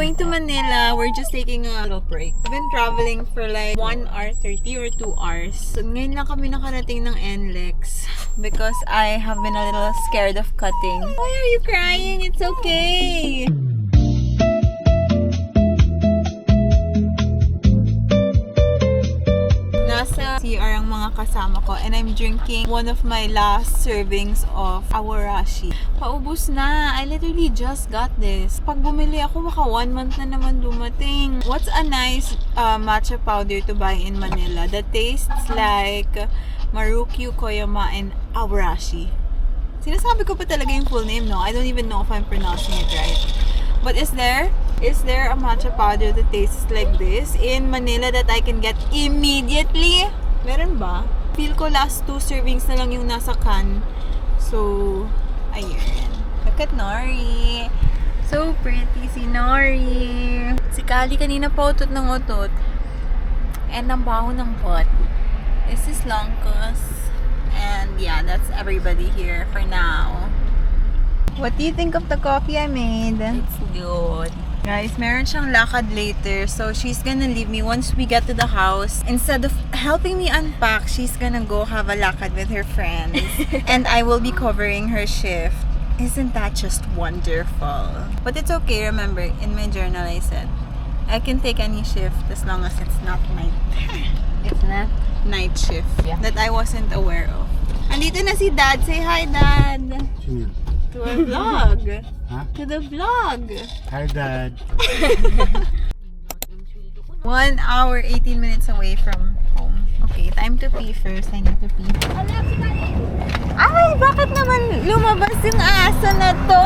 going to Manila. We're just taking a little break. We've been traveling for like 1 hour 30 or 2 hours. So, ngayon lang kami nakarating ng NLEX because I have been a little scared of cutting. Why are you crying? It's okay. Nasa CR ang mga kasama ko and I'm drinking one of my last servings of awarashi. Paubos na. I literally just got this. Pag bumili ako, baka 1 month na naman dumating. What's a nice matcha powder to buy in Manila that tastes like Marukyu, Koyama, and awarashi? Sinasabi ko pa talaga yung full name, no? I don't even know if I'm pronouncing it right. But is there a matcha powder that tastes like this in Manila that I can get immediately? Meron ba? Feel ko last 2 servings na lang yung nasa can. So, ayun. Look at Nori. So pretty si Nori. Si Kali kanina pa utot ng utot. And ang baho ng pot. This is Langkos. And yeah, that's everybody here for now. What do you think of the coffee I made? It's good. Guys, meron siyang lakad later. So, she's gonna leave me once we get to the house. Instead of helping me unpack, she's gonna go have a lakad with her friends. And I will be covering her shift. Isn't that just wonderful? But it's okay, remember, in my journal I said, I can take any shift as long as it's not night. It's not. Night shift. Yeah. That I wasn't aware of. Andito na si Dad. Say hi, Dad. Sino yan? To our vlog. Ha? To the vlog. Hi, Dad. 1 hour, 18 minutes away from home. Okay, time to pee first. I need to pee. Ay, bakit naman lumabas yung aso na to?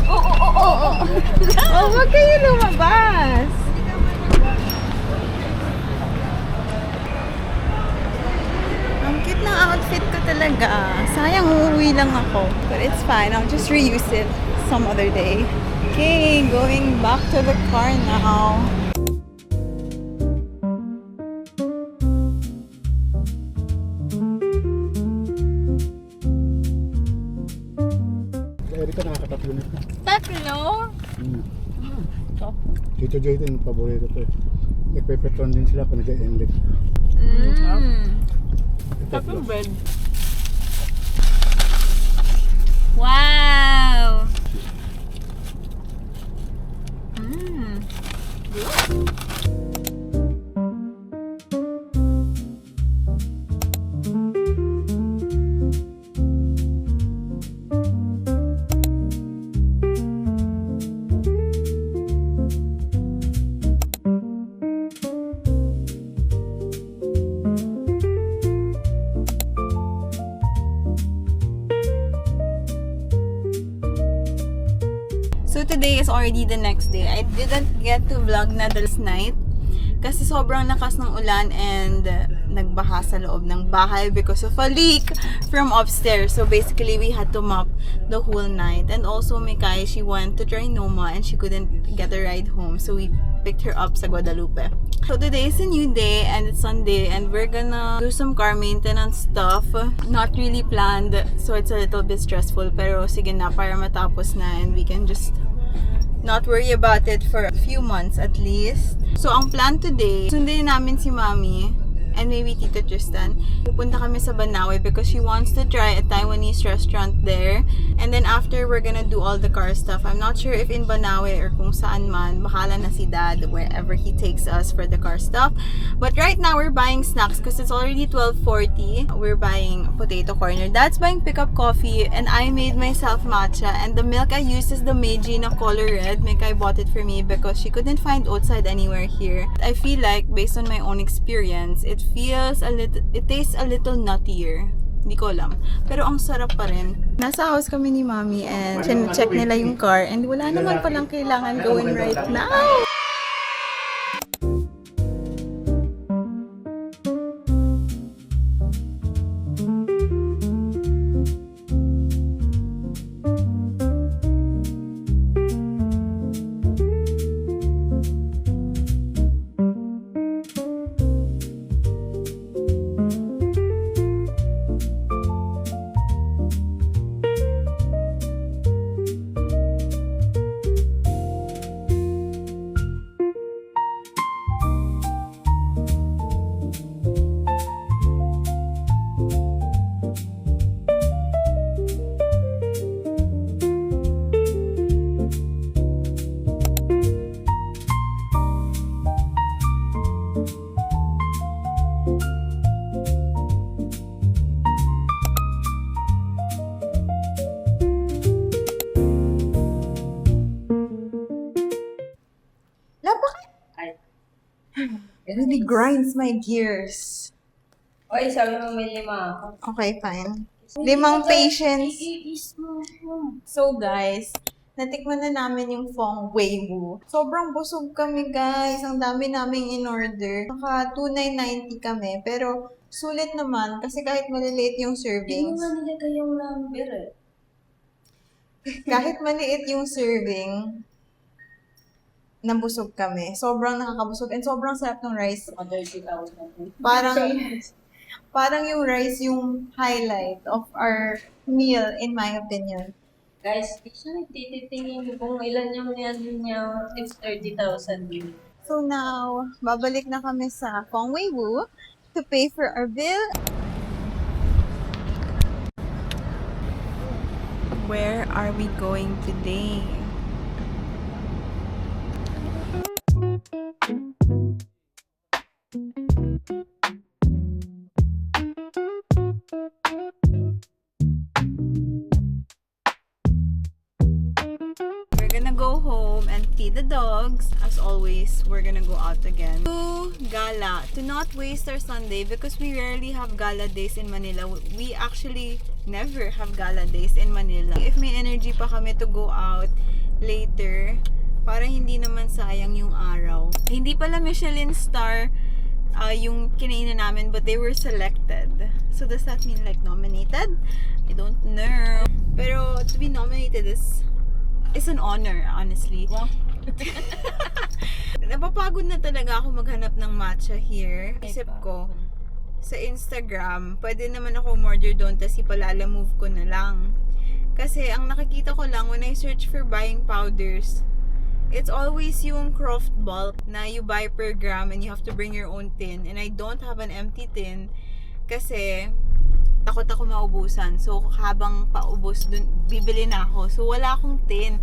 Oh, wag kayo lumabas. Ang cute ng outfit ko talaga. Sayang, uuwi lang ako. But it's fine. I'll just reuse it some other day. Okay, going back to the car now. Erika, nakakatatlo nito. Tatlo? Tito Joy din, paborito ko eh. Nagpepetron din sila pag nag-enlist. Tatlong bread. Wow! So today is already the next day. I didn't get to vlog na last night kasi sobrang lakas ng ulan and nagbaha sa loob ng bahay because of a leak from upstairs. So basically, we had to mop the whole night. And also, Mikay, she went to Trinoma and she couldn't get a ride home. So we picked her up sa Guadalupe. So today is a new day and it's Sunday and we're gonna do some car maintenance stuff. Not really planned, so it's a little bit stressful. Pero sige na, para matapos na and we can just not worry about it for a few months at least. So, ang plan today, sundin namin si Mami and maybe Tito Tristan. Pupunta kami sa Banawe because she wants to try a Taiwanese restaurant there. And then after, we're gonna do all the car stuff. I'm not sure if in Banawe or kung saan man. Bahala na si Dad wherever he takes us for the car stuff. But right now, we're buying snacks because it's already 12:40. We're buying potato corner. Dad's buying pickup coffee and I made myself matcha. And the milk I used is the Meiji na color red. Mikay bought it for me because she couldn't find outside anywhere here. I feel like, based on my own experience, it tastes a little nuttier. Hindi ko alam. Pero ang sarap pa rin. Nasa house kami ni Mami and check nila yung car and wala naman palang kailangan gawin right now. It really grinds my gears. Oy, sabi mo may 5 ako. Okay, fine. 5 patience. So guys, natikman na namin yung Fong Weiwu. Sobrang busog kami guys. Ang dami naming in-order. Naka 2,990 kami. Pero sulit naman kasi kahit maliliit yung Hindi mo servings. nga nilagay yung number eh. Kahit maliit yung serving, nabusog kami. Sobrang nakakabusog and sobrang sarap ng rice. Mga 30,000. Parang yung rice yung highlight of our meal in my opinion. Guys, actually, tititingin kung ilan yung yan niya if 30,000 yun. So now, babalik na kami sa Fong Weiwu to pay for our bill. Where are we going today? We're gonna go home and feed the dogs. As always, we're gonna go out again to gala. To not waste our Sunday because we rarely have gala days in Manila. We actually never have gala days in Manila. If may energy pa kami to go out later, para hindi naman sayang yung araw. Hindi pala Michelin star yung kinainan namin, but they were selected. So does that mean like nominated? I don't know. Pero to be nominated is an honor, honestly. Wow. Napapagod na talaga ako maghanap ng matcha here. Isip ko, sa Instagram, pwede naman ako order doon, tapos ipalala-move ko na lang. Kasi ang nakikita ko lang when I search for buying powders, it's always yung Croft bulk na you buy per gram and you have to bring your own tin. And I don't have an empty tin kasi takot ako maubusan. So, habang paubos dun, bibili na ako. So, wala akong tin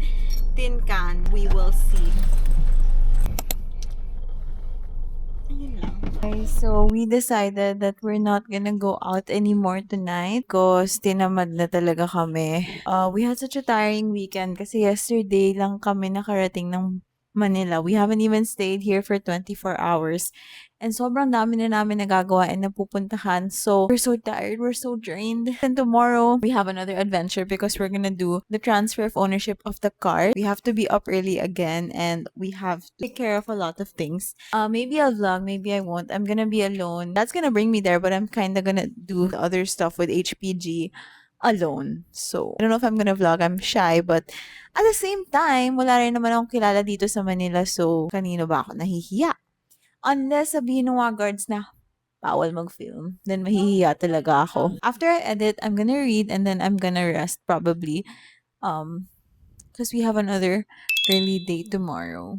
can. We will see. Ayun lang. Okay, so we decided that we're not gonna go out anymore tonight because tinamad na talaga kami. We had such a tiring weekend kasi yesterday lang kami nakarating ng Manila. We haven't even stayed here for 24 hours. And sobrang dami na namin nagagawa and napupuntahan. So, we're so tired. We're so drained. And tomorrow, we have another adventure because we're gonna do the transfer of ownership of the car. We have to be up early again and we have to take care of a lot of things. Maybe I'll vlog, maybe I won't. I'm gonna be alone. That's gonna bring me there, but I'm kinda gonna do the other stuff with HPG alone. So, I don't know if I'm gonna vlog. I'm shy, but at the same time, wala rin naman akong kilala dito sa Manila. So, kanino ba ako nahihiya? Unless sabihin ng mga guards na bawal mag-film, then mahihiya talaga ako. After I edit, I'm gonna read and then I'm gonna rest probably. Because we have another early day tomorrow.